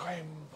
Coimbatore.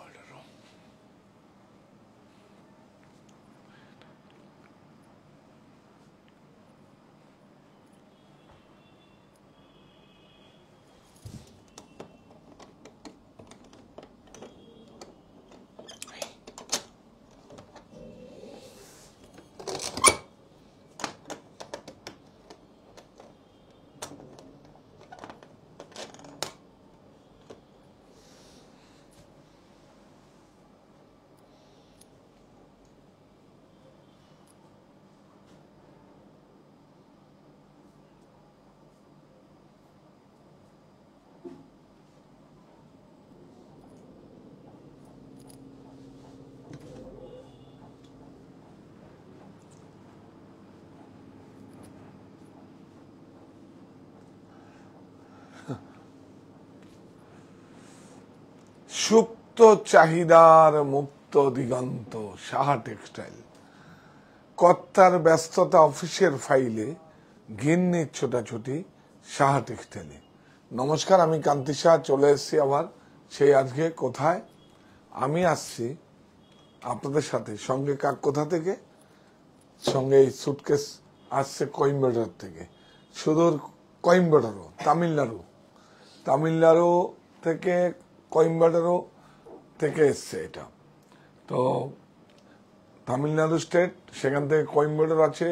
সুপ্ত চাহিদার মুক্ত দিগন্ত সাহা টেক্সটাইল। কর্তার ব্যস্ততা অফিসের ফাইলে, গিন্নির ছোটাছুটি সাহা টেক্সটাইলে। নমস্কার, আমি কান্তি শাহ চলে এসেছি আবার সেই আজকে কোথায়। আমি আসছি আপনাদের সাথে সঙ্গে কোথা থেকে, সঙ্গে এই সুটকেস আসছে কোয়েম্বাটোর থেকে, সুদূর কোয়েম্বাটোর, তামিলনাড়ু থেকে কোয়েম্বাটোর থেকে এসছে এটা। তো তামিলনাড়ু স্টেট, সেখান থেকে কোয়েম্বাটোর আছে,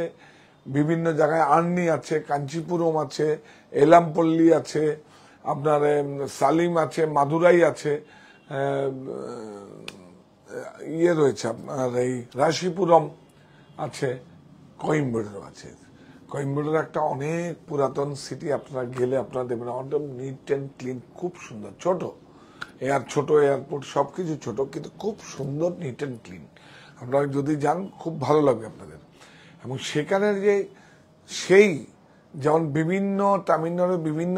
বিভিন্ন জায়গায় আর্নি আছে, কাঞ্চিপুরম আছে, এলামপল্লী আছে, আপনার সালিম আছে, মাদুরাই আছে, ইয়ে রয়েছে আপনার এই রাশিপুরম আছে, কোয়েম্বাটোর আছে। কোয়েম্বাটোর একটা অনেক পুরাতন সিটি, আপনারা গেলে আপনারা দেখবেন একদম নিট অ্যান্ড ক্লিন, খুব সুন্দর। ছোট এয়ারপোর্ট সবকিছু ছোট, কিন্তু খুব সুন্দর, নিট অ্যান্ড ক্লিন। আপনারা যদি যান খুব ভালো লাগবে আপনাদের। এবং সেখানের যে সেই যেমন বিভিন্ন তামিলনাড়ুর বিভিন্ন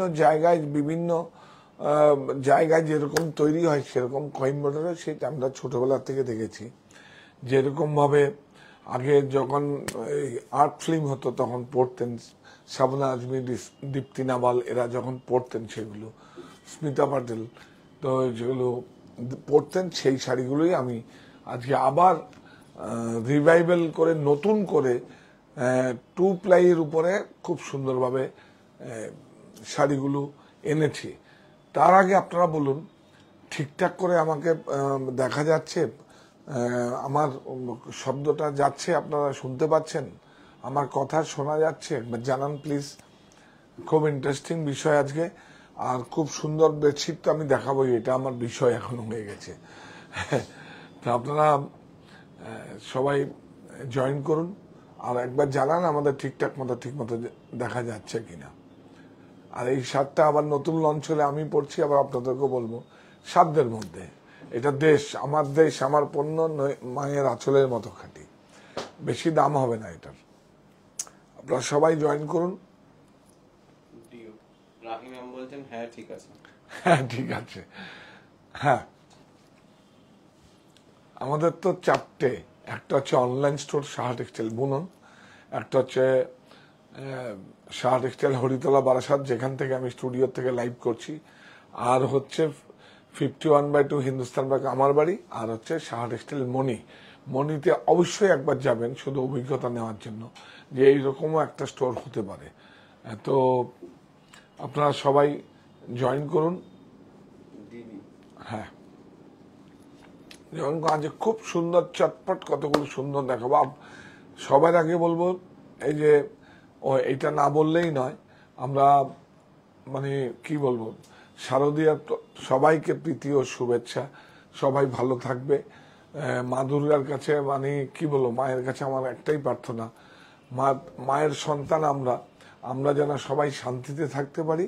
জায়গায় যেরকম তৈরি হয়, সেরকম কোয়েম্বাটোরে সেটা আমরা ছোটবেলা থেকে দেখেছি। যেরকম ভাবে আগে যখন আর্ট ফিল্ম হতো তখন পড়তেন শাবনা আজমি, দীপ্তি নাভাল, এরা যখন পড়তেন সেগুলো, স্মিতা পাটেল, তো যেগুলো পড়তেন সেই শাড়িগুলোই আমি আজকে আবার রিভাইভাল করে নতুন করে 2 প্লাইয়ের উপরে খুব সুন্দরভাবে শাড়িগুলো এনেছি। তার আগে আপনারা বলুন, ঠিকঠাক করে আমাকে দেখা যাচ্ছে? আমার শব্দটা যাচ্ছে? আপনারা শুনতে পাচ্ছেন? আমার কথা শোনা যাচ্ছে? জানান প্লিজ। খুব ইন্টারেস্টিং বিষয় আজকে, আর খুব সুন্দর বেডশিট তো আমি দেখাবোই, এটা আমার বিষয় এখন হয়ে গেছে। তো আপনারা সবাই জয়েন করুন, আর একবার জানান আমাদের ঠিক মতো দেখা যাচ্ছে কিনা। আর এই শার্টটা আবার নতুন লঞ্চ হলে আমি পড়ছি, আবার আপনাদেরকে বলবো সাধ্যের মধ্যে। এটা দেশ, আমার পণ্য, মায়ের আঁচলের মতো খাঁটি, বেশি দাম হবে না এটার। আপনারা সবাই জয়েন করুন। হ্যাঁ ঠিক আছে। হ্যাঁ, আমাদের তো 4টে, একটা হচ্ছে অনলাইন স্টোর সাহা টেক্সটাইল বুনন, একটা হচ্ছে সাহা টেক্সটাইল হরিতলা বারাসাত, যেখান থেকে আমি স্টুডিও থেকে লাইভ করছি, আর হচ্ছে 51/2 হিন্দুস্তান ব্যাংক আমার বাড়ি, আর হচ্ছে সাহা টেক্সটাইল মণিতে অবশ্যই একবার যাবেন শুধু অভিজ্ঞতা নেওয়ার জন্য যে এইরকমও একটা স্টোর হতে পারে। তো আপনারা সবাই জয়েন করুন। হ্যাঁ, যেমন আজ খুব সুন্দর চটপট কতগুলো সুন্দর দেখাবো। সবার আগে বলবো, এই যে এইটা না বললেই নয়, আমরা মানে কি বলবো, শারদীয়ার সবাইকে প্রীতি ও শুভেচ্ছা। সবাই ভালো থাকবে। মা দুর্গার কাছে মানে কি বলবো, মায়ের কাছে আমার একটাই প্রার্থনা, মায়ের সন্তান আমরা যেন সবাই শান্তিতে থাকতে পারি,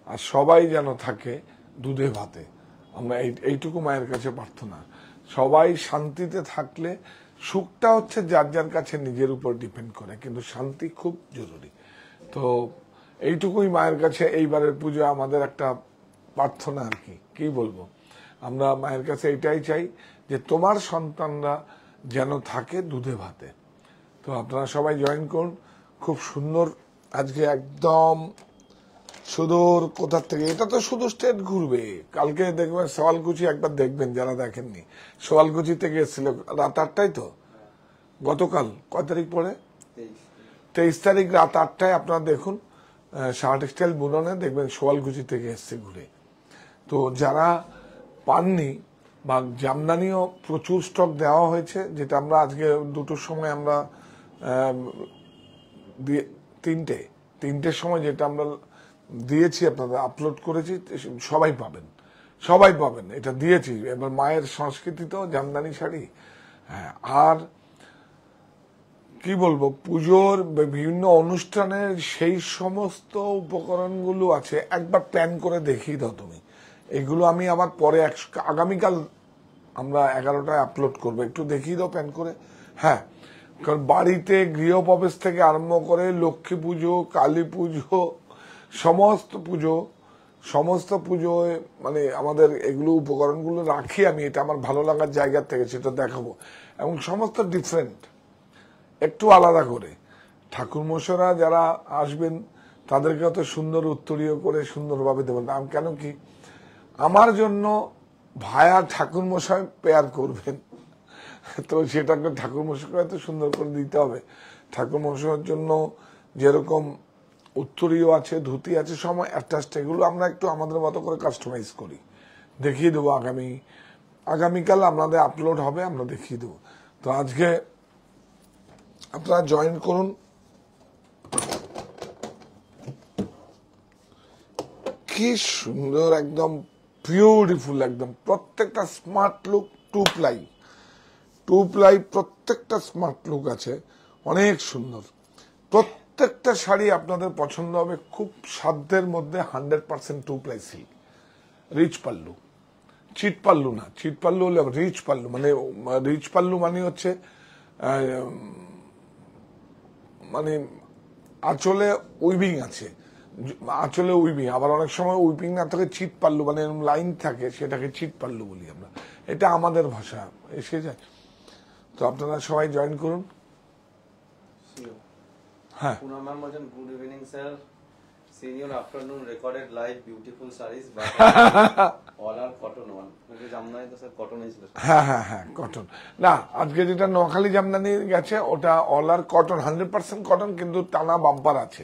আর সবাই যেন থাকে দুধে ভাতে। আমরা এইটুকু মায়ের কাছে প্রার্থনা। সবাই শান্তিতে থাকলে, সুখটা হচ্ছে যার যার কাছে নিজের উপর ডিপেন্ড করে, কিন্তু শান্তি খুব জরুরি। তো এইটুকুই মায়ের কাছে এইবারের পুজো আমাদের একটা প্রার্থনা আর কি বলবো। আমরা মায়ের কাছে এটাই চাই যে তোমার সন্তানরা যেন থাকে দুধে ভাতে। তো আপনারা সবাই জয়েন করুন। খুব সুন্দর আজকে একদম সুদূর কোথার থেকে, এটা তো শুধু স্টেট ঘুরবে। কালকে দেখবেন সওয়ালকুচি, একবার দেখবেন যারা দেখেননি, সওয়ালকুচি থেকে এসেছিল রাত 8টায়, তো গতকাল কয় তারিখ পরে 23 তারিখ রাত 8টায় আপনারা দেখুন শাহ টেক্সটাইল বুননে দেখবেন সওয়ালকুচি থেকে এসছে ঘুরে। তো যারা পাননি, বা জামদানিও প্রচুর স্টক দেওয়া হয়েছে, যেটা আমরা আজকে 2টোর সময় আমরা তিনটের সময় যেটা আমরা দিয়েছি আপনাদের আপলোড করেছি, সবাই পাবেন এটা দিয়েছি। এবার মায়ের সংস্কৃতি তো জামদানি শাড়ি। হ্যাঁ, আর কি বলবো, পুজোর বিভিন্ন অনুষ্ঠানের সেই সমস্ত উপকরণগুলো আছে, একবার প্ল্যান করে দেখিয়ে দাও তুমি। এগুলো আমি আবার পরে আগামীকাল আমরা 11টায় আপলোড করবো, একটু দেখিয়ে দাও প্ল্যান করে। হ্যাঁ, কারণ বাড়িতে গৃহপ্রবেশ থেকে আরম্ভ করে লক্ষ্মী পুজো, কালী পুজো, সমস্ত পুজোয় মানে আমাদের এগুলো উপকরণগুলো রাখি আমি, এটা আমার ভালো লাগার জায়গা থেকে সেটা দেখাবো। এবং সমস্ত ডিফারেন্ট, একটু আলাদা করে। ঠাকুরমশাইরা যারা আসবেন তাদেরকে অত সুন্দর উত্তরীয় করে সুন্দরভাবে দেবেন। আমি কেন কি, আমার জন্য ভায়া ঠাকুরমশাই পেয়ার করবেন, তো সেটাকে ঠাকুরমশাইকে এত সুন্দর করে দিতে হবে। ঠাকুরমশাইয়ের জন্য যেরকম উত্তরীয় আছে, ধুতি আছে, সময় অ্যাটাচড, এগুলো আমরা একটু আমাদের মতো করে কাস্টমাইজ করি, দেখিয়ে দেবো। আগামীকাল আপনাদের আপলোড হবে, আমরা দেখিয়ে দেবো। তো আজকে আপনারা জয়েন করুন। কি সুন্দর, একদম বিউটিফুল, একদম প্রত্যেকটা স্মার্ট লুক। টু প্লাই প্রত্যেকটা স্মার্ট লুক আছে, অনেক সুন্দর। প্রত্যেকটা শাড়ি আপনাদের পছন্দ হবে, খুব সাধ্যের মধ্যে। 100% 2 ply silk, rich pallu, cheat pallu না। চিট পাল্লু হলে রিচ পাল্লু, মানে রিচ পাল্লু মানে হচ্ছে মানে আঁচলে উইভিং আছে, আঁচলে উইভিং, আবার অনেক সময় উইভিং না থাকে, চিট পাল্লু মানে লাইন থাকে, সেটাকে চিট পাল্লু বলি আমরা। এটা আমাদের ভাষা এসে যায়। তো আপনারা সবাই জয়েন করুন। হ্যাঁ, good evening sir, seen your afternoon recorded live beautiful sarees but all are cotton one. मुझे জামদানি তো স্যার কটন ছিল। হ্যাঁ কটন না, আজকে যেটা নোয়াখালী জামদানি গেছে ওটা অল আর কটন, 100% কটন, কিন্তু টানা বাম্পার আছে,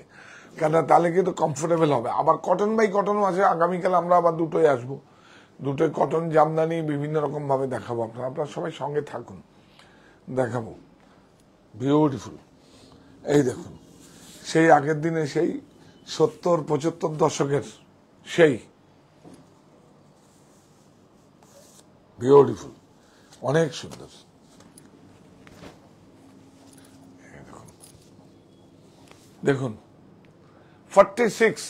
কেন তাহলে কিন্তু কমফোর্টেবল হবে। আবার কটন বাই কটনও আছে। আগামীকাল আমরা আবার দুটোই আসবো, দুটোই কটন জামদানি বিভিন্ন রকম ভাবে দেখাবো। আপনারা সবাই সঙ্গে থাকুন, দেখাবো বিউটিফুল। এই দেখুন, সেই আগের দিনে সেই 70-75 দশকের সেই বিউটিফুল, অনেক সুন্দর। দেখুন 46,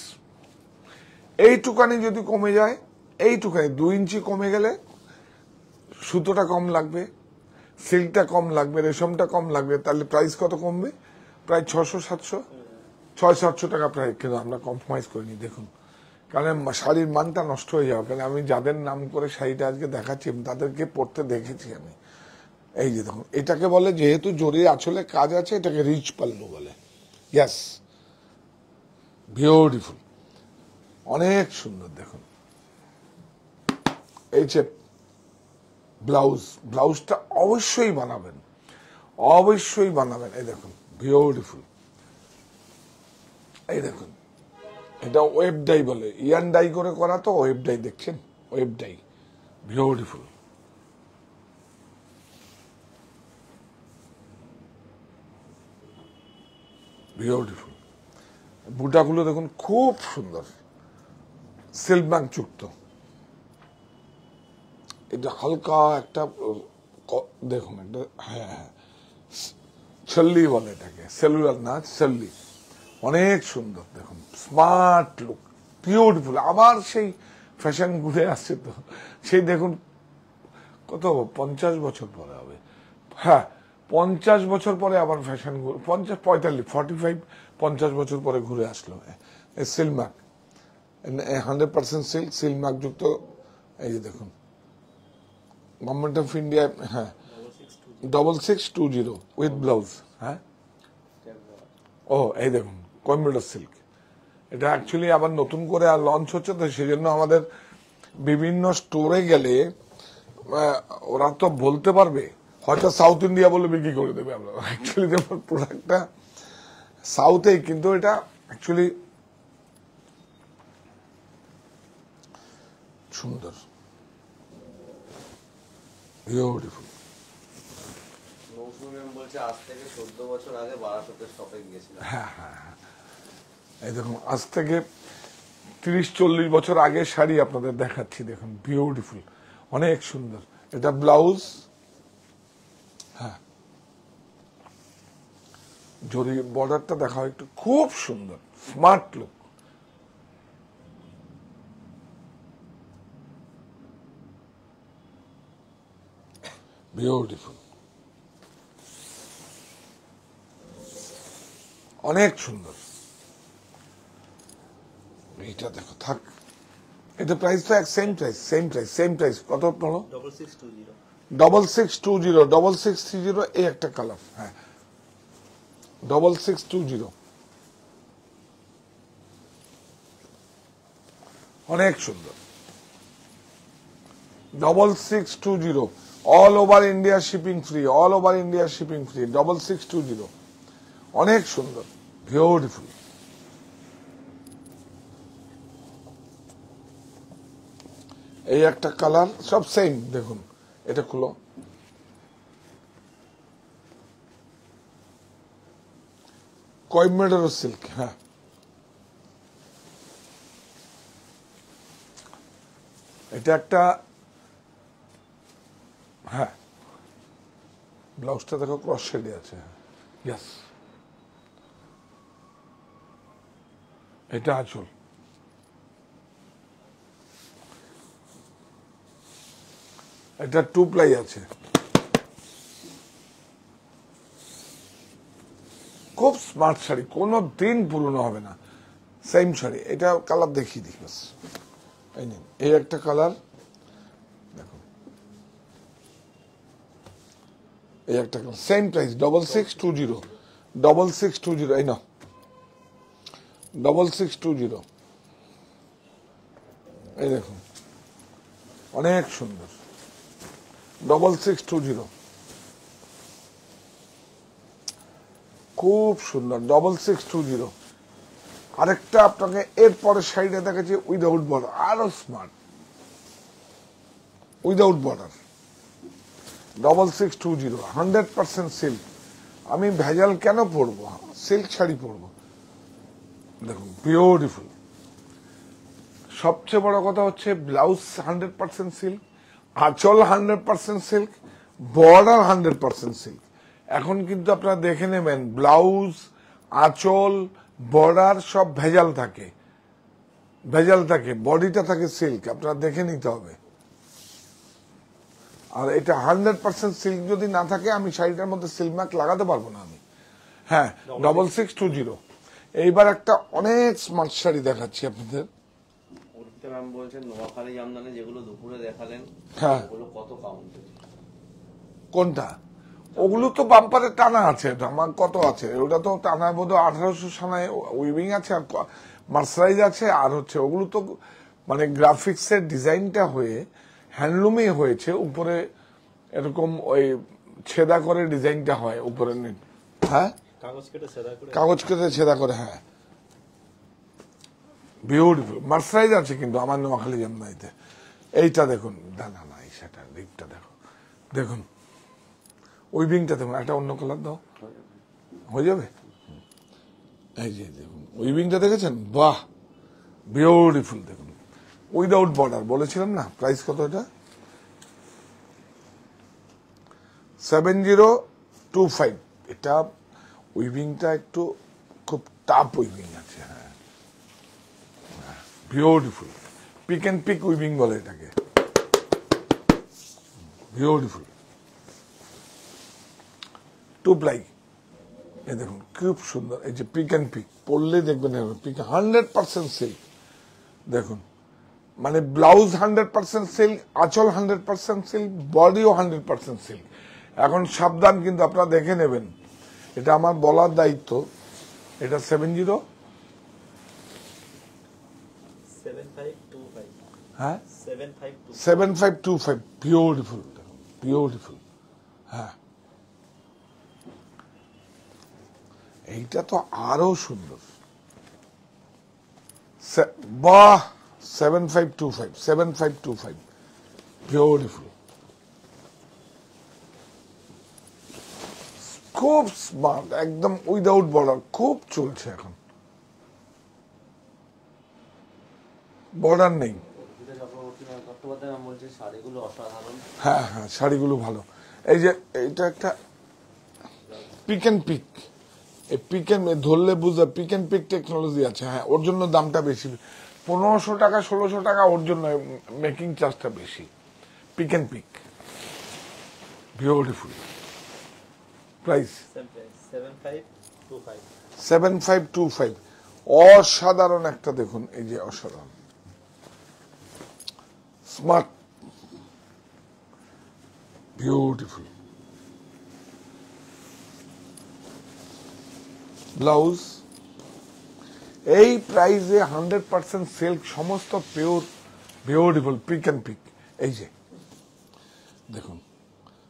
এইটুকানি যদি কমে যায়, এইটুকানি 2 ইঞ্চি কমে গেলে সুতোটা কম লাগবে, সিল্কটা কম লাগবে, রেশমটা কম লাগবে, তাহলে প্রাইস কত কমবে? প্রায় 600-700 টাকা প্রায়, কিন্তু আমরা কম্প্রোমাইজ করিনি। দেখুন, কারণ শাড়ির মানটা নষ্ট হয়ে যাবে। কারণ আমি যাদের নাম করে শাড়িটা আজকে দেখাচ্ছি তাদেরকে পড়তে দেখেছি আমি। এই যে দেখুন, এটাকে বলে, যেহেতু জড়িয়ে আঁচলে কাজ আছে, এটাকে রিচ পাল্লু বলে। ইয়াস, বিউটিফুল, অনেক সুন্দর। দেখুন এই যে ব্লাউজটা অবশ্যই বানাবেন। এই দেখুন বিউটিফুল, এই দেখুন, এটা ওয়েব ডাই বলে, ইয়ান ডাই করে করা, তো ওয়েব ডাই দেখছেন, ওয়েব ডাই, বিউটিফুল। বুটাগুলো দেখুন খুব সুন্দর, সিল্ক মার্ক যুক্ত। এটা হালকা একটা দেখুন, একটা হ্যাঁ ছল্লি বলে এটাকে, সেলুলার না ছল্লি, অনেক সুন্দর। দেখুন স্মার্ট লুক, বিউটিফুল। আবার সেই ফ্যাশন ঘুরে আসছে, তো সেই দেখুন কত 50 বছর পরে হবে। হ্যাঁ, 50 বছর পরে আবার ফ্যাশন, 50 বছর পরে ঘুরে আসলো সিল্ক মার্ক, 100% সিল্ক মার্ক যুক্ত। এই যে দেখুন, গভর্নমেন্ট অফ ইন্ডিয়া, হ্যাঁ 6620 উইথ ব্লাউজ। হ্যাঁ, ও এই দেখুন, কম্পিউটার সিল্ক, এটা অ্যাকচুয়ালি আবার নতুন করে আর লঞ্চ হচ্ছে, তো সেই জন্য আমাদের বিভিন্ন স্টোরে গেলে ওরা তো বলতে পারবে, হয়তো সাউথ ইন্ডিয়া বলে বিক্রি করে দেবে। আমরা অ্যাকচুয়ালি যেমন প্রোডাক্টটা সাউথে, কিন্তু এটা অ্যাকচুয়ালি সুন্দর, বিউটিফুল। মৌসুমী ম্যাম বলছে আজ থেকে 14 বছর আগে বারাসতে শপে গিয়েছিলাম। হ্যাঁ হ্যাঁ হ্যাঁ, এই দেখুন আজ থেকে 30-40 বছর আগে শাড়ি আপনাদের দেখাচ্ছি, দেখুন বিউটিফুল, অনেক সুন্দর। এটা ব্লাউজ, হ্যাঁ জরি বর্ডারটা দেখাও একটু, খুব সুন্দর, স্মার্ট লুক। বিউটিফুল, অনেক সুন্দর। এইটা দেখো, থাক, এটা প্রাইস তো এক সেম প্রাইস কত পড়ো? 6620 6620 এই একটা কালার, হ্যাঁ 6620, অনেক সুন্দর। 6620, all over India shipping free, 6620, অনেক সুন্দর, বিউটিফুল। এই একটা কালার, সব সেম। দেখুন এটা খুলো, কয়েম্বাটোর সিল্ক, হ্যাঁ এটা একটা, হ্যাঁ ব্লাউজটা দেখো ক্রস শেডে আছে, ইয়েস এটা আঁচল, এটা 2 প্লাই আছে, খুব স্মার্ট শাড়ি, কোনো দিন পুরনো হবে না, সেম শাড়ি। এটা কালার দেখিয়ে দিই বাস, এই নিন, এই একটা কালার দেখুন, এই একটা কালার, সেম প্রাইস 6620, এই না 6620, এই দেখুন অনেক সুন্দর, 6620, খুব সুন্দর 6620। আরেকটা আপনাকে এরপরে সাইডে দেখাচ্ছি উইদাউট বর্ডার, আরো স্মার্ট, উইদাউট বর্ডার 6620, 100% সিল্ক। আমি ভেজাল কেন পরবো, সিল্ক শাড়ি পরবো, দেখুন বিউটিফুল। সবচেয়ে বড় কথা হচ্ছে ব্লাউজ 100% সিল্ক, আঁচল 100% সিল্ক, বর্ডার 100% সিল্ক। এখন কিন্তু আপনারা দেখে নেবেন ব্লাউজ, আঁচল, বর্ডার সব ভেজাল থাকে, বডিটা থাকে সিল্ক, আপনারা দেখে নিতে হবে। আর এটা 100% সিল্ক যদি না থাকে, আমি শাড়িটার মধ্যে সিল্ক মার্ক লাগাতে পারবো না আমি। হ্যাঁ 6620। এইবার একটা অনেক স্মার্ট শাড়ি দেখাচ্ছি আপনাদের। অর্পিতা ম্যাম বলছেন নোয়াখালী জামদানি যেগুলো দুপুরে দেখালেন, হ্যাঁ ওগুলো কত কাউন্ট? কোনটা? ওগুলো তো বাম্পারে টানা আছে, আমার কত আছে, ওটা তো টানা বোধ 1800 সানায় উইভিং আছে, আর মার্সারাইজ আছে, আর হচ্ছে ওগুলো তো মানে গ্রাফিক্সের ডিজাইনটা হয়ে হ্যান্ডলুমে হয়েছে, উপরে এরকম ওই ছেদা করে ডিজাইনটা হয় উপরে, হ্যাঁ কাগজ কেটে ছেদা করে, হ্যাঁ বিউটিফুল। মার্সারাইজ আছে কিন্তু আমার নোয়াখালী জামদানিতে। এইটা দেখুন, না এই সেটা লিপটা দেখো, দেখুন উইভিংটা দেখুন, একটা অন্য কালার দাও, হয়ে যাবে। এই যে দেখুন উইভিংটা দেখেছেন, বাহ বিউটিফুল। দেখুন উইদাউট বর্ডার, বলেছিলাম না। প্রাইস কত এটা? 7025। এটা উইভিংটা একটু খুব টাফ উইভিং আছে, হ্যাঁ beautiful, pick and pick weaving বলে এটাকে, বিউটিফুল। 2 প্লাই, এই দেখুন খুব সুন্দর। এই যে পিক এন্ড পিক পরলে দেখবেন, পিক 100% সিল্ক, দেখুন মানে ব্লাউজ 100% সিল্ক, আঁচল 100% সিল্ক, বডিও 100% সিল্ক। এখন সাবধান, কিন্তু আপনারা দেখে নেবেন, এটা আমার বলার দায়িত্ব। এটা 70, হ্যাঁ 7525 7525 বিউটিফুল, বিউটিফুল। হ্যাঁ এইটা তো আরো সুন্দর। বাহ 7525 বিউটিফুল, খুব স্মার্ট, একদম উইদাউট বর্ডার, খুব চলছে এখন, বর্ডার নেই। অর্পিতা চট্টোপাধ্যায় ম্যাম বলছে শাড়িগুলো অসাধারণ। হ্যাঁ হ্যাঁ শাড়িগুলো ভালো। এই যে এইটা একটা পিক অ্যান্ড পিক, এই পিক অ্যান্ড ধরলে বুঝতে পিক অ্যান্ড পিক টেকনোলজি আছে। হ্যাঁ ওর জন্য দামটা বেশি, 1500 টাকা 1600 টাকা, ওর জন্য মেকিং চার্জটা বেশি। Pick and pick beautiful, price 7525, অসাধারণ একটা, দেখুন এই যে অসাধারণ স্মার্ট বিউটিফুল ব্লাউজ। এই প্রাইসে 100% সিল্ক, সমস্ত pure, beautiful pick and pick. এই যে দেখুন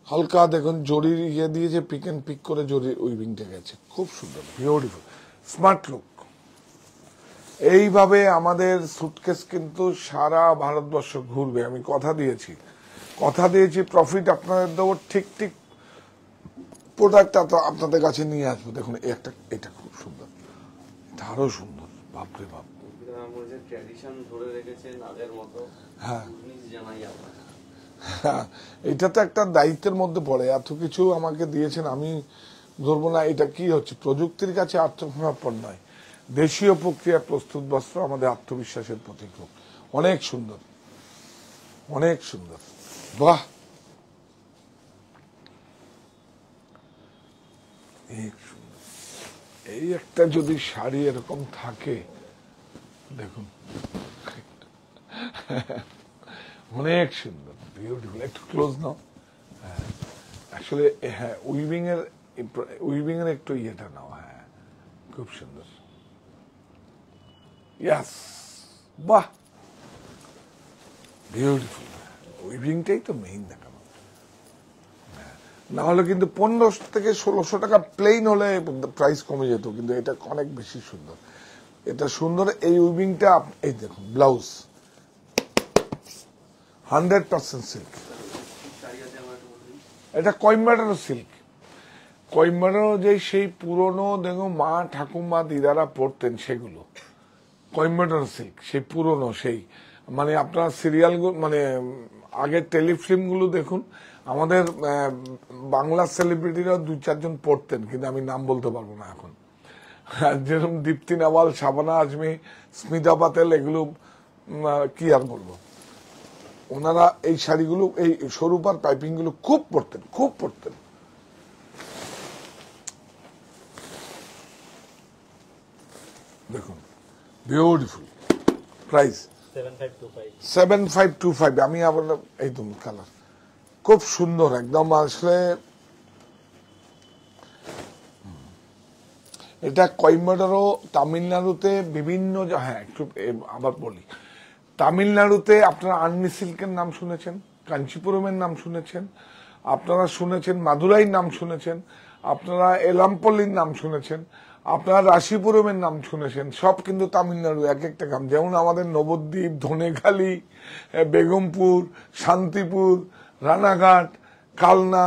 হালকা দেখুন জরির ইয়ে দিয়েছে, পিক অ্যান্ড পিক করে জরির উইভিংটা গেছে, খুব সুন্দর বিউটিফুল স্মার্ট লুক। এইভাবে আমাদের সুটকেস কিন্তু সারা ভারতবর্ষ ঘুরবে, আমি কথা দিয়েছি, প্রফিট আপনাদের দেবো, ঠিক ঠিক প্রোডাক্ট আপনাদের কাছে নিয়ে আসবো। দেখুন এটা খুব সুন্দর, এটা আরো সুন্দর, বাপরে বাপ। ট্র্যাডিশন ধরে রেখেছেন আগের মতো। হ্যাঁ জানাই আপনাকে, হ্যাঁ এটা তো একটা দায়িত্বের মধ্যে পড়ে, এত কিছু আমাকে দিয়েছেন, আমি ধরবো না। এটা কি হচ্ছে, প্রযুক্তির কাছে আত্মসমর্পণ নয়, দেশীয় প্রক্রিয়া প্রস্তুত বস্ত্র আমাদের আত্মবিশ্বাসের প্রতীক। অনেক সুন্দর, অনেক সুন্দর, বাহ সুন্দর। এই একটা যদি শাড়ি এরকম থাকে দেখুন, অনেক সুন্দর বিউটিফুল। একটু ক্লোজ নাও। আসলে হ্যাঁ উইভিং এর একটু ইয়েটা নাও। হ্যাঁ খুব সুন্দর, ইয়াস, বাহ বিউটিফুল। উইভিংটাই তো মেইন দেখানো, না হলে কিন্তু 1500 থেকে 1600 টাকা প্লেন হলে প্রাইস কমে যেত, কিন্তু এটা অনেক বেশি সুন্দর, এটা সুন্দর। এই উইভিংটা এই দেখুন, ব্লাউজ 100% সিল্ক, এটা কইম্বাটারও সিল্ক, কইম্বাটারও যে সেই পুরনো দেখো মা ঠাকুমা দিদারা পড়তেন সেগুলো, কইম্বাটার সিল্ক, সেই পুরনো, সেই মানে আপনার সিরিয়াল, মানে আগের টেলিফিল্ম গুলো দেখুন, আমাদের বাংলা সেলিব্রিটিরা 2-4 জন পড়তেন, কিন্তু আমি নাম বলতে পারবো না এখন, যেরকম দীপ্তি নাওয়াল, শাবানা আজমি, স্মিতা পাতেল, এগুলো কি আর বলবো, ওনারা এই শাড়িগুলো, এই স্বরূপার পাইপিং গুলো খুব পড়তেন। দেখুন বিউটিফুল, প্রাইস 7525। আমি আবার এই তো কালার খুব সুন্দর একদম। আসলে এটা কইম্বাটোরও, তামিলনাড়ুতে বিভিন্ন, হ্যাঁ একটু আবার বলি, তামিলনাড়ুতে আপনারা আন্নি সিল্কের নাম শুনেছেন, কাঞ্চিপুরমের নাম শুনেছেন, আপনারা শুনেছেন মাদুরাইয়ের নাম শুনেছেন, আপনারা এলামপল্লির নাম শুনেছেন, আপনারা রাশিপুরমের নাম শুনেছেন, সব কিন্তু তামিলনাড়ু এক একটা গ্রাম। যেমন আমাদের নবদ্বীপ, ধনেখালি, বেগমপুর, শান্তিপুর, রানাঘাট, কালনা,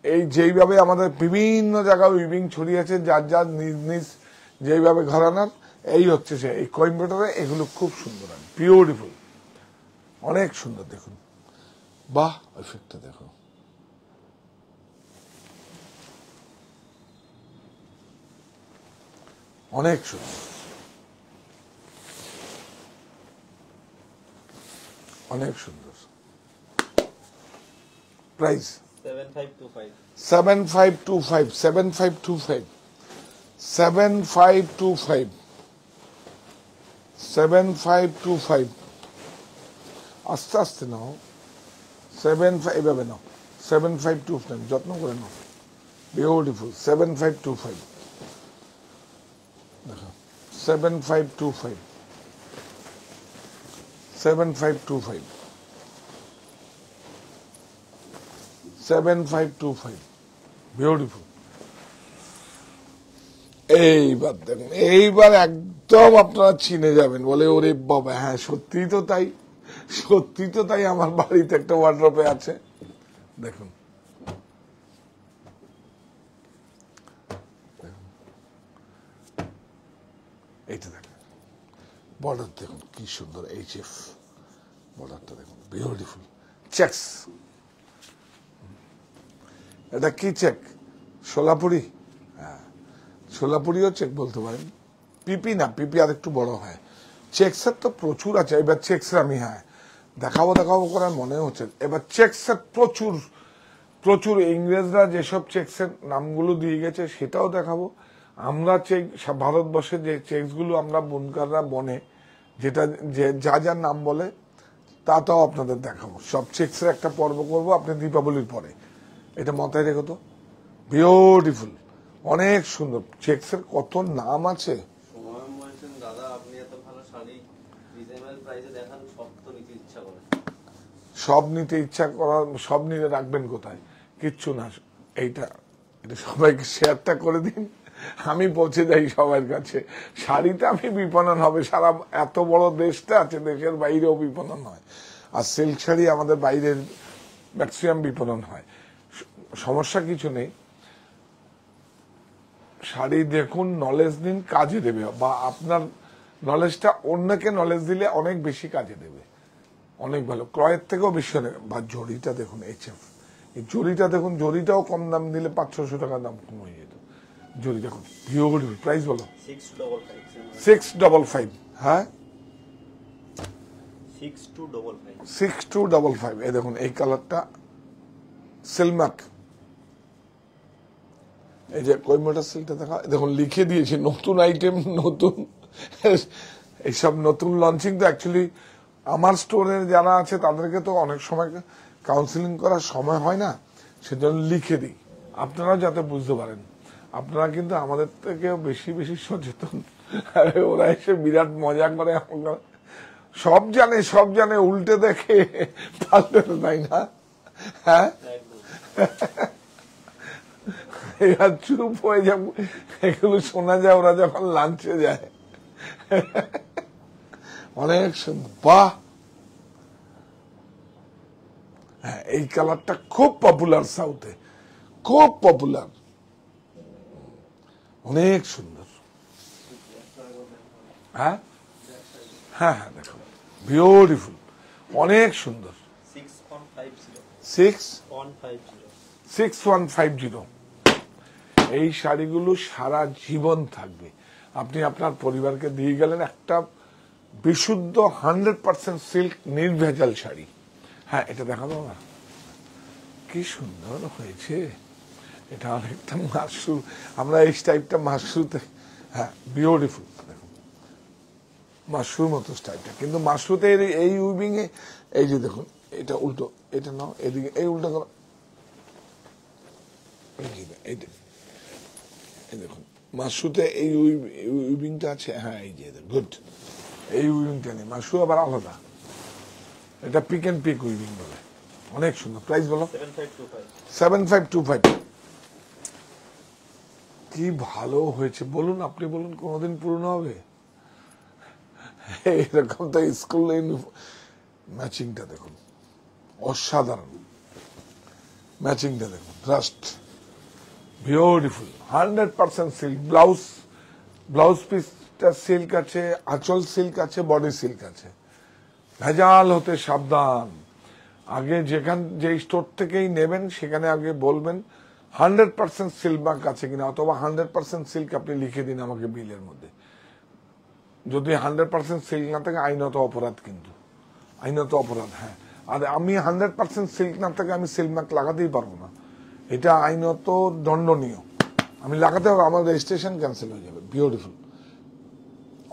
এই যেইভাবে আমাদের বিভিন্ন জায়গায় উইভিং ছড়িয়েছে, যার যার নিজ নিজ যেইভাবে ঘরানার, এই হচ্ছে সে। এই কইম্বাটোরে এগুলো খুব সুন্দর, বিউটিফুল, অনেক সুন্দর। দেখুন বাহ, এফেক্টটা দেখো, অনেক সুন্দর, অনেক সুন্দর। প্রাইস 7525, 7525 আস্তে আস্তে নাও, 75 এভাবে নাও, 7525 যত্ন করে নাও, বিউটিফুল। 7525 দেখো, 7525 7525 7525 বিউটিফুল। এইবার দেখুন, এইবার একদম আপনারা চিনে যাবেন, বলে ওরে বাবা, হ্যাঁ সত্যি তো তাই, সত্যি তো তাই, আমার বাড়িতে একটা ওয়ার্ড্রপে আছে। দেখুন এইটা দেখুন, বর্ডার দেখুন কি সুন্দর, HF বর্ডারটা দেখুন, বিউটিফুল চেকস। এটা কি চেক? সোলাপুরি। হ্যাঁ, সোলাপুরিও চেক বলতে পারেন। পিপি না, পিপি আর একটু বড় হয়। চেকসের তো প্রচুর আছে। এবার চেকসের আমি দেখাবো করার মনে হচ্ছে। এবার চেকসের প্রচুর প্রচুর ইংরেজরা যেসব চেকসের নামগুলো দিয়ে গেছে সেটাও দেখাবো। আমরা চেক ভারতবর্ষে যে চেকসগুলো আমরা বুনকাররা বনে, যেটা যা নাম বলে তাও আপনাদের দেখাবো। সব চেকসের একটা পর্ব করবো আপনি দীপাবলির পরে। এটা মাথায় রেখো তো। বিউটিফুল, অনেক সুন্দর। চেকসের কত নাম আছে। সময় বলছেন দাদা, আপনি এত ভালো শাড়ি রিজনেবল প্রাইসে দেখান, সব তো নিতে ইচ্ছা করে। সব নিতে ইচ্ছা করার, সব নিতে রাখবেন কোথায়? কিচ্ছু না। এটা সবাইকে শেয়ারটা করে দিন, আমি পৌঁছে যাই সবার কাছে। শাড়িটা আমি বিপণন হবে সারা, এত বড় দেশটা আছে, দেশের বাইরেও বিপণন হয়। আর সিল্ক শাড়ি আমাদের বাইরের ম্যাক্সিমাম বিপণন হয়। সমস্যা কিছু নেই। শাড়ি দেখুন, নলেজ নিন, কাজে দেবে। বা আপনার নলেজটা অন্যকে নলেজ দিলে অনেক বেশি কাজে দেবে, অনেক ভালো, ক্রয়ের থেকেও বেশি অনেক। বা জরিটা দেখুন, HF, এই জরিটা দেখুন, জরিটাও কম দাম দিলে 500-600 টাকা দাম কম হয়ে যেত। জরি দেখুন, বিউটিফুল। প্রাইস বলো? 655। হ্যাঁ, 6255। এই দেখুন, এই কালারটা সিলমাক। এই যে কৈমোটা সিল্কটা দেখা, দেখুন লিখে দিয়েছি নতুন আইটেম, নতুন এইসব নতুন লঞ্চিং। তো অ্যাকচুয়ালি আমার স্টোরের যারা আছে তাদেরকে তো অনেক সময় কাউন্সিলিং করার সময় হয় না, সেজন্য লিখে দিই আপনারা যাতে বুঝতে পারেন। আপনারা কিন্তু আমাদের থেকেও বেশি বেশি সচেতন। ওরা এসে বিরাট মজা করে, সব জানে, উল্টে দেখে, পাল্টে তাই না? হ্যাঁ, এবার চুপ হয়ে যাব, এগুলো শোনা যায় ওরা যখন লাঞ্চে যায়। অনেক সুন্দর। বাহ, হ্যাঁ, এই কালারটা খুব পপুলার সাউথে, খুব পপুলার, অনেক সুন্দর। হ্যাঁ হ্যাঁ হ্যাঁ, দেখো বিউটিফুল, অনেক সুন্দর। 6150। এই শাড়িগুলো সারা জীবন থাকবে। আপনি আপনার পরিবারকে দিয়ে গেলেন একটা বিশুদ্ধ 100% সিল্ক নির্ভেজাল শাড়ি। হ্যাঁ, এটা দেখাবো না, কি সুন্দর হয়েছে। এটা অনেকটা মাশরু, আমরা এই টাইপটা মাশরুতে, হ্যাঁ বিউটিফুল। দেখুন মাশরুর মতো স্টাইলটা, কিন্তু মাশরুতে এই উইভিং এ, এই যে দেখুন, এটা উল্টো, এটা নাও এদিকে, এই উল্টো করো, এই দেখুন মাশরুতে এই উইভিংটা আছে। হ্যাঁ, এই যে গুড, এই উইভিংটা নেই, মাশরু আবার আলাদা। এটা পিক এন্ড পিক উইভিং বলে, অনেক সুন্দর। প্রাইস বলো? 7525। কি ভালো হয়েছে বলুন, আপনি বলুন, কোনোদিন পুরনো হবে? এরকম তো স্কুল ম্যাচিংটা দেখুন, অসাধারণ ম্যাচিংটা দেখুন, জাস্ট বিউটিফুল। 100% সিল্ক। ব্লাউজ পিসটা সিল্ক আছে, আঁচল সিল্ক আছে, বডি সিল্ক আছে। ভেজাল হতে সাবধান। আগে যে স্টোর থেকেই নেবেন সেখানে আগে বলবেন 100% সিল্ক মার্ক আছে কিনা, অথবা 100% সিল্ক আপনি লিখে দিন আমাকে বিলের মধ্যে। যদি 100% সিল্ক না থাকে আইনত অপরাধ, কিন্তু আইনত অপরাধ। হ্যাঁ, আর আমি 100% সিল্ক না থাকে আমি সিল্ক মার্ক লাগাতেই পারবো না, এটা আইনত দণ্ডনীয়। আমি লাগাতে হবে, আমার রেজিস্ট্রেশন ক্যান্সেল হয়ে যাবে। বিউটিফুল,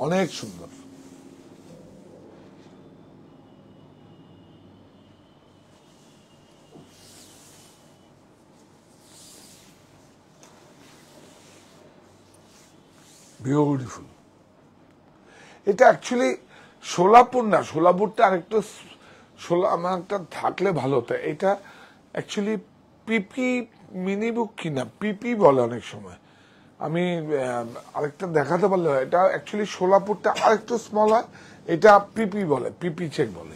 অনেক সুন্দর। বিউটিফুল। এটা অ্যাকচুয়ালি সোলাপুর না, সোলাপুরটা আরেকটু আমার একটা থাকলে ভালো হতো। এটা অ্যাকচুয়ালি পিপি মিনি বুক কিনা পিপি বলে অনেক সময়। আমি আরেকটা দেখাতে পারলে হয়। এটা অ্যাকচুয়ালি সোলাপুরটা আরেকটু স্মল হয়, এটা পিপি বলে, পিপি চেক বলে।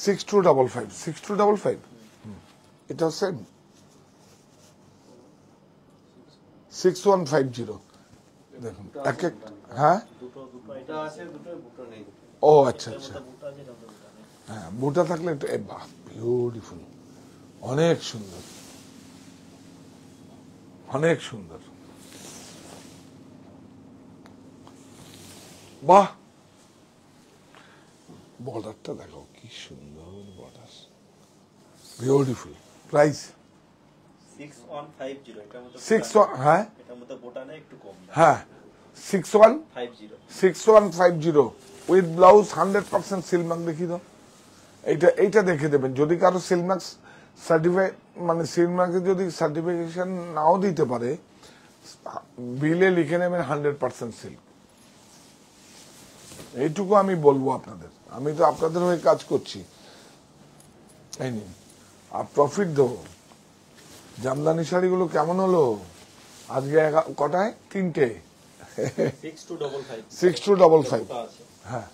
6255 6255 এটা সেম 6150 দেখুন এক এক। হ্যাঁ দুটো আছে, দুটো বুটো নেই। ও আচ্ছা আচ্ছা, হ্যাঁ বুটা থাকলে একটু বাহ বিউটিফুল, অনেক সুন্দর, অনেক সুন্দর, বাহ। বর্ডারটা দেখো কি সুন্দর বর্ডার, বিউটিফুল। প্রাইস 6150 এটার মধ্যে 61, হ্যাঁ এটার মধ্যে বোটা নেই, একটু কম দাম। হ্যাঁ 6150 6150 উইথ ব্লাউজ 100% সিলমার্ক দেখিয়ে দাও। এইটা দেখে দেবেন। যদি কারো সিলমার্ক সার্টিফাই মানে সিলমার্কে যদি সার্টিফিকেশন নাও দিতে পারে, বিলে লিখে নেবেন 100% সিল্ক। এইটুকু আমি বলবো আপনাদের, আমি তো আপনাদের হয়ে কাজ করছি। এই নিন, আর প্রফিট দেবো। জামদানি শাড়িগুলো কেমন হলো আজকে? কটায়? 3টে 6255 6255 বোটা আছে। হ্যাঁ,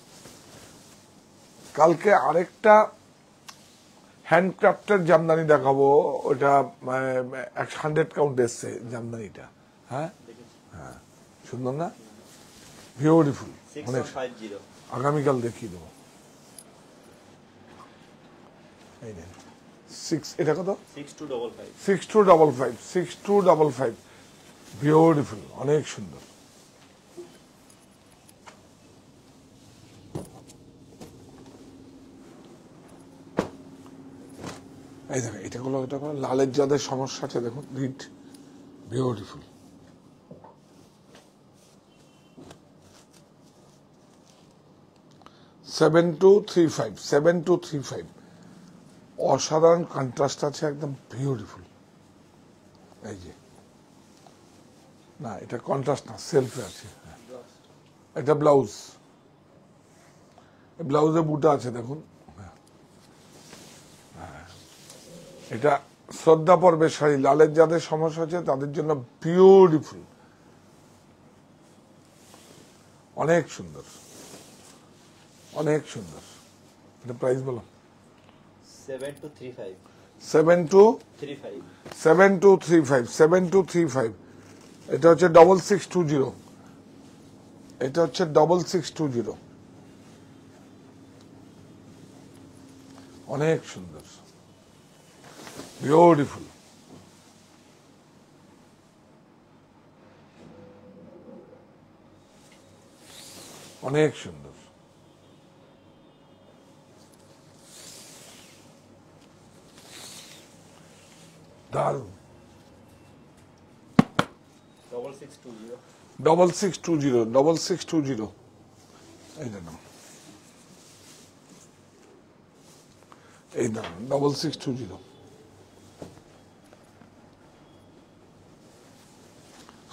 কালকে আরেকটা হ্যান্ডক্রাফটের জামদানি দেখাবো। ওটা 100 কাউন্ট এসছে জামদানিটা। হ্যাঁ হ্যাঁ, সুন্দর না, বিউটিফুল, অনেক। 6150 আগামীকাল দেখিয়ে দেবো। এই নেন 6, এটা কত? 6255 6255 বিউটিফুল, অনেক সুন্দর। এই দেখো এটা গুলো লালের যাদের সমস্যা আছে দেখুন, রিড beautiful. Seven two three five, অসাধারণ কন্ট্রাস্ট আছে, একদম বিউটিফুল। এই যে না, এটা কন্ট্রাস্ট না, সেলফে আছে। এটা ব্লাউজ, ব্লাউজে বুটা আছে দেখুন। এটা শ্রদ্ধা পর্বের শাড়ি, লালের যাদের সমস্যা আছে তাদের জন্য বিউটিফুল, অনেক সুন্দর, অনেক সুন্দর। এটা প্রাইস বলো। 7235 7235 7235 এটা হচ্ছে 6620, এটা হচ্ছে 6620, অনেক সুন্দর, বিউটিফুল। অনেক সুন্দর, দারুণ। 6620 এইটা নাও, এই দাম 6620,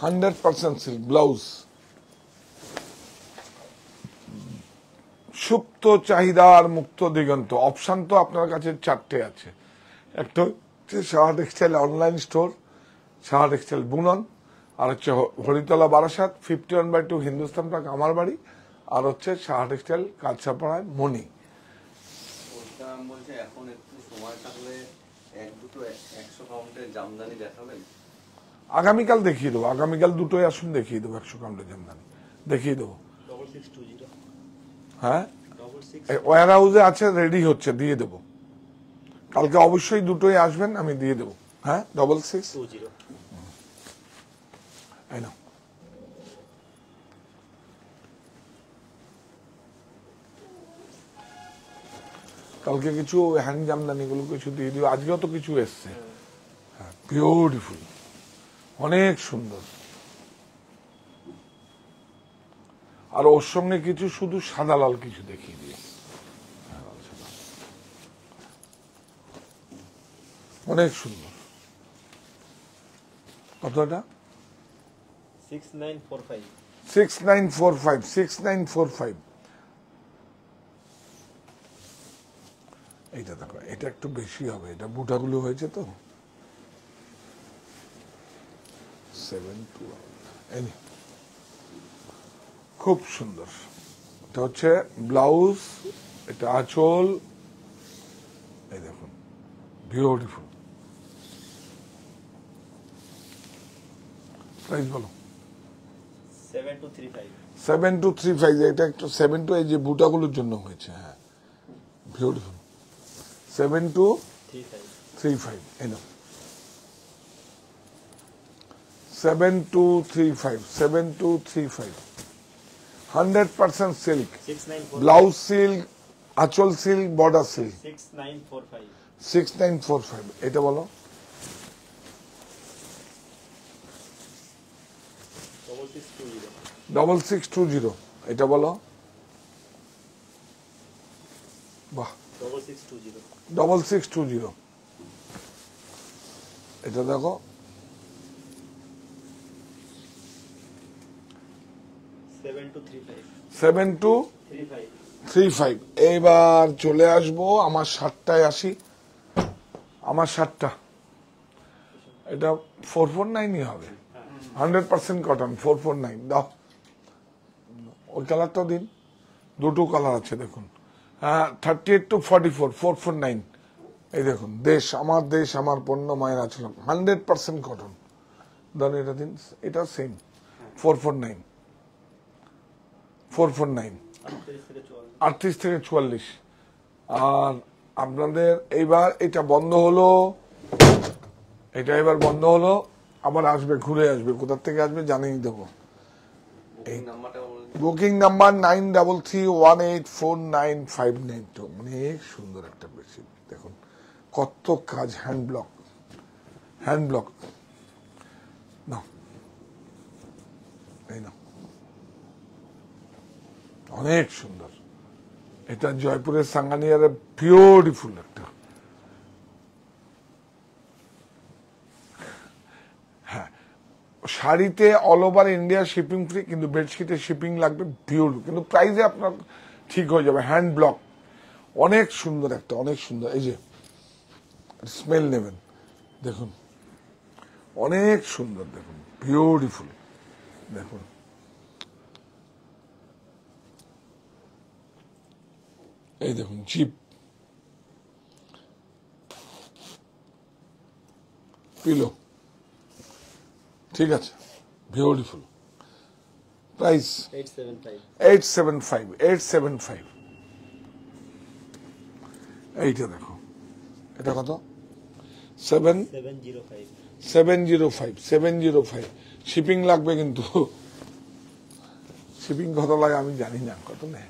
100% সিল্ক ব্লাউজ। সুপ্ত চাহিদা আর মুক্ত দিগন্ত অপশন তো আপনার কাছে 4টে আছে। একটা হচ্ছে Saha textile online store, Saha textile বুনন, আর হচ্ছে হরিতলা বারাসাত 51/2 হিন্দুস্তান পার্ক আমার বাড়ি, আর হচ্ছে সাহা টেক্সটাইল কাঁচাপাড়ায় মণি। ওটা আমি বলছি এখন একটু সময় থাকলে এক দুটো 100 কাউন্টের জামদানি দেখাবেন। আগামীকাল দেখিয়ে দেবো, আগামীকাল দুটোই আসুন দেখিয়ে দেবো, 100 কাউন্টের জামদানি দেখিয়ে দেবো। 6620 হ্যাঁ 66 ওয়ার হাউসে আছে, রেডি হচ্ছে, দিয়ে দেবো। কালকে অবশ্যই দুটোই আসবেন, আমি দিয়ে দেবো। হ্যাঁ 6620 এই নাও। কালকে কিছু হ্যান্ড জামদানি গুলো কিছু দিয়ে দিও, আজকেও তো কিছু এসছে। হ্যাঁ বিউটিফুল, অনেক সুন্দর। আর ওর সঙ্গে কিছু শুধু সাদা লাল কিছু দেখিয়ে দিও, অনেক সুন্দর। কতটা? 6945 6945 এটা একটু বেশি হবে, এটা বুটাগুলো হয়েছে তো। 7-2 খুব সুন্দর। এটা হচ্ছে ব্লাউজ, এটা আঁচল, এই দেখুন বিউটিফুল। প্রাইস বলো। 7235 7235, এটা একটু 72 এই যে বুটাগুলোর জন্য হয়েছে। হ্যাঁ বিউটিফুল। 7235 এই নাও। 7235 100% সিল্ক, 6945 ব্লাউজ সিল্ক, আঁচল সিল্ক, বর্ডার সিল্ক। 6945 6945 এটা বলো। 6620 6620 এটা বলো। বাহ 6620 6620 এটা দেখো। 7235 7235 এইবার চলে আসবো আমার 60টায় আসি। আমার 60টা এটা 449ই হবে, 100% কটন। 449 দাও। ওই কালারটাও দিন, দুটো কালার আছে দেখুন। হ্যাঁ 38 to 44 449 এই দেখুন। দেশ আমার, দেশ আমার পণ্য, মায়ের আচরণ, 100% কটন। ধরুন এটা দিন, এটা সেম 449 449 38 থেকে 44। আর আপনাদের এইবার এটা বন্ধ হলো, এটা এবার বন্ধ হলো, আবার আসবে, ঘুরে আসবে। কোথা থেকে আসবে জানিয়ে দেবো। বুকিং নাম্বারটা বলুন। Booking number 9331849592। অনেক সুন্দর একটা বেডশিট দেখুন, কত কাজ, হ্যান্ড ব্লক, হ্যান্ড ব্লক। না এই না, অনেক সুন্দর। এটা জয়পুরের সাঙ্গানিয়ারে বিউটিফুল একটা। হ্যাঁ শাড়িতে all over India shipping free, কিন্তু বেডশিটে শিপিং লাগবে বিউটিফুল, কিন্তু প্রাইসে আপনার ঠিক হয়ে যাবে। হ্যান্ড ব্লক, অনেক সুন্দর একটা, অনেক সুন্দর। এই যে স্মেল নেবেন দেখুন, অনেক সুন্দর দেখুন, বিউটিফুল দেখুন। এই দেখুন জিপ, পিলো, ঠিক আছে, বিউটিফুল। প্রাইস 875 875 এইটা দেখো, এটা কত? 705 705 শিপিং লাগবে, কিন্তু শিপিং কত লাগে আমি জানি না, কত নেয়।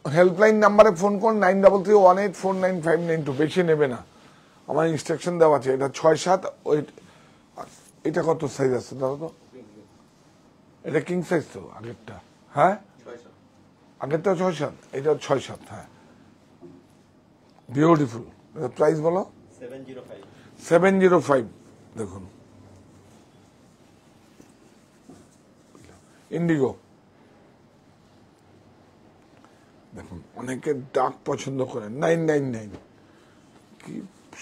হেল্পলাইন নাম্বারে ফোন করুন 9331849592। বেশি নেবে না, আমার ইনস্ট্রাকশন দেওয়া আছে। এটা 6-7। ওই এটা কত সাইজ আছে দাদা? তো এটা কিং সাইজ তো আগেরটা। হ্যাঁ 600 আগেরটা 6-7, এটা 6-7। হ্যাঁ বিউটিফুল। প্রাইস বলো। 705 705 দেখুন, ইন্ডিগো দেখুন। অনেকে ডার্ক পছন্দ করেন। 999 কি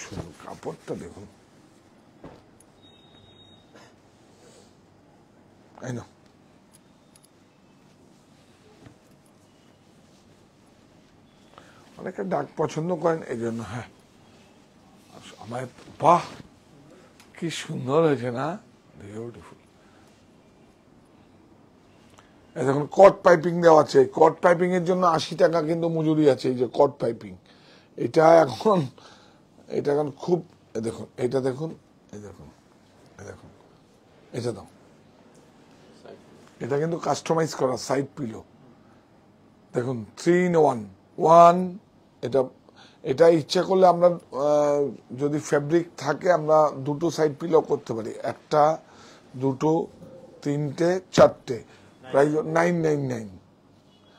সুন্দর কাপড়টা দেখুন। এই না, অনেকে ডার্ক পছন্দ করেন এই জন্য। হ্যাঁ আমার বাহ কি সুন্দর হয়েছে না, বিউটিফুল। দেখুন কট পাইপিং দেওয়া আছে। কট পাইপিং এর জন্য 80 টাকা কিন্তু মজুরি আছে। এই যে কট পাইপিং, এটা এখন খুব, দেখুন এটা দেখুন, এই দেখুন, এই দেখুন, এটা দাও। এটা কিন্তু কাস্টমাইজ করা সাইড পিলো দেখুন, 3 in 1। এটা এটা ইচ্ছা করলে আমরা যদি ফেব্রিক থাকে আমরা দুটো সাইড পিলো করতে পারি, একটা, দুটো, তিনটে, চারটে। Price 999,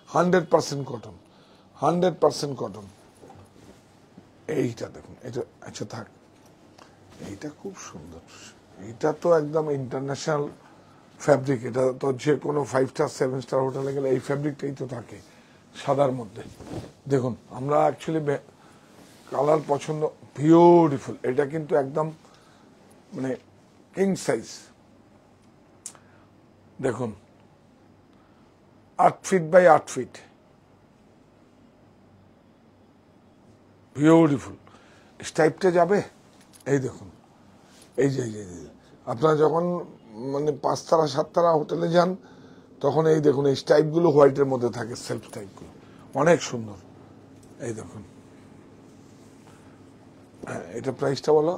100% cotton, 100% cotton. এইটা দেখুন, এটা আচ্ছা থাক, এইটা খুব সুন্দর। এটা তো একদম ইন্টারন্যাশনাল ফ্যাব্রিক। এটা তো যে কোনো 5 স্টার 7 স্টার হোটেলে গেলে এই ফ্যাব্রিকটাই তো থাকে সাদার মধ্যে। দেখুন আমরা অ্যাকচুয়ালি কালার পছন্দ, বিউটিফুল। এটা কিন্তু একদম মানে কিং সাইজ। দেখুন 8 ফিট বাই 8 ফিট, বিউটিফুল। স্টাইপটা যাবে, এই দেখুন, এই যে আপনারা যখন মানে 5 তারা 7 তারা হোটেলে যান তখন এই দেখুন এই স্টাইপগুলো হোয়াইটের মধ্যে থাকে, সেলফ স্টাইপগুলো অনেক সুন্দর। এই দেখুন, এটা প্রাইসটা বলো।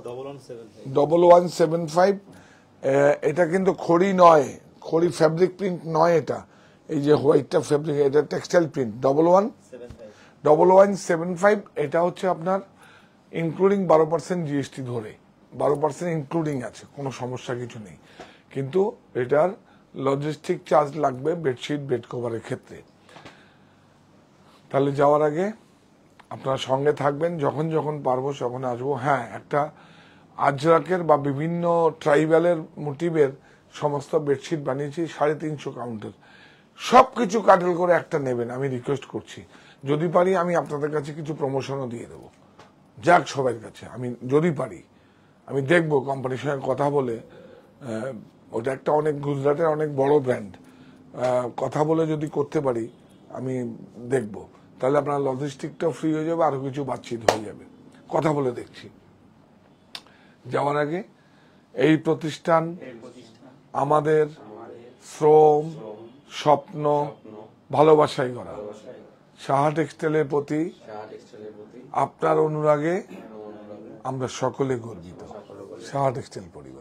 1175। এটা কিন্তু খড়ি নয়, খড়ি ফ্যাব্রিক প্রিন্ট নয় এটা। এই যে হোয়াইটটা ফ্যাব্রিক, এটা টেক্সটাইল প্রিন্ট। 1175। এটা হচ্ছে আপনার ইনক্লুডিং 12% জিএসটি ধরে, 12% ইনক্লুডিং আছে, কোনো সমস্যা কিছু নেই। কিন্তু এটার লজিস্টিক চার্জ লাগবে বেডশিট বেড কভারের ক্ষেত্রে। তাহলে যাওয়ার আগে আপনারা সঙ্গে থাকবেন, যখন যখন পারবো তখন আসবো। হ্যাঁ, একটা আজরাকের বা বিভিন্ন ট্রাইবালের মোটিভের সমস্ত বেডশিট বানিয়েছি 350 কাউন্টের। সবকিছু কাটেল করে একটা নেবেন, আমি রিকোয়েস্ট করছি। যদি পারি আমি আপনাদের কাছে কিছু প্রমোশনও দিয়ে দেবো, যাক সবার কাছে। আমি যদি পারি আমি দেখবো কোম্পানির সঙ্গে কথা বলে, ওটা একটা অনেক গুজরাটের অনেক বড় ব্র্যান্ড, কথা বলে যদি করতে পারি আমি দেখব। তাহলে আপনার লজিস্টিকটাও ফ্রি হয়ে যাবে, আরো কিছু বাতচিত হয়ে যাবে, কথা বলে দেখছি। যাওয়ার আগে এই প্রতিষ্ঠান আমাদের শ্রম, স্বপ্ন, ভালোবাসায় গড়া। সাহা টেক্সটাইলের প্রতি আপনার অনুরাগে আমরা সকলে গর্বিত। সাহা টেক্সটাইল পরিবার।